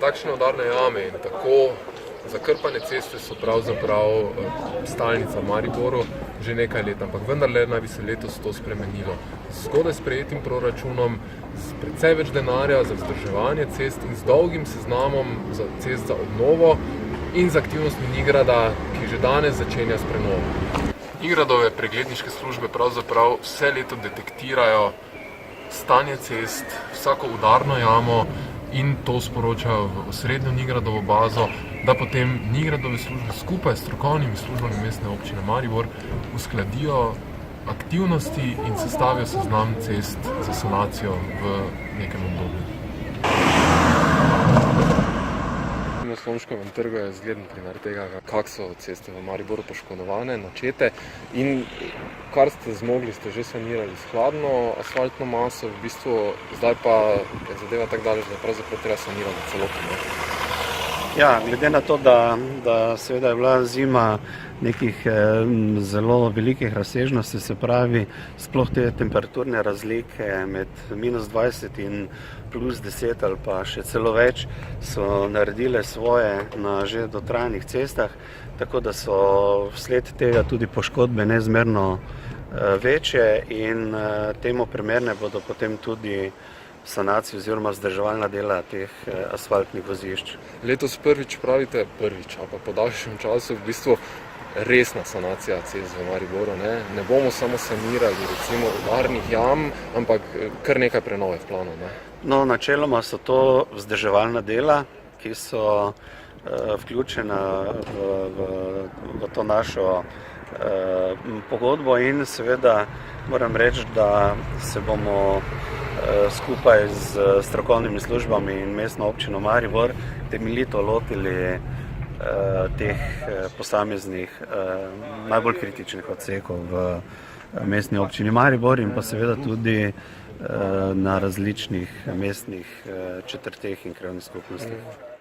takšne udarne jame in tako zakrpane ceste so pravzaprav stalnica v Mariboru že nekaj let, ampak vendarle naj bi se letos to spremenilo. Z zgodaj sprejetim proračunom, z precej več denarja za vzdrževanje cest in z dolgim seznamom za cest za obnovo in z aktivnostmi Nigrada, ki že danes začenja s prenovo. Nigradove pregledniške službe pravzaprav vse leto detektirajo stanje cest, vsako udarno jamo in to sporočajo v osrednjo Nigradovo bazo, da potem Nigradove službe skupaj s strokovnimi službami mestne občine Maribor uskladijo aktivnosti in sestavijo seznam cest za sanacijo v nekem obdobju. Na Slomškovem trgu je zgleden primer tega, kako so ceste v Mariboru poškodovane, načete in kar ste zmogli, ste že sanirali s hladno asfaltno maso, v bistvu zdaj pa je zadeva tako daleč, da pravzaprav treba sanirati celotno. Ja, glede na to, da seveda je bila zima nekih zelo velikih razsežnosti, se pravi, sploh te temperaturne razlike med -20 in +10 ali pa še celo več, so naredile svoje na že dotrajanih cestah, tako da so vsled tega tudi poškodbe neizmerno večje in temu primerne bodo potem tudi sanacija oziroma vzdrževalna dela teh asfaltnih vozišč. Letos prvič pravite, ali pa po daljšem času v bistvu resna sanacija cest v Mariboru. Ne bomo samo sanirali recimo udarnih jam, ampak kar nekaj prenove v planu. No, načeloma so to vzdrževalna dela, ki so vključena v to našo pogodbo in seveda moram reči, da se bomo skupaj z strokovnimi službami in mestno občino Maribor temeljito lotili teh posameznih najbolj kritičnih odsekov v mestni občini Maribor in pa seveda tudi na različnih mestnih četrteh in krajevnih skupnostih.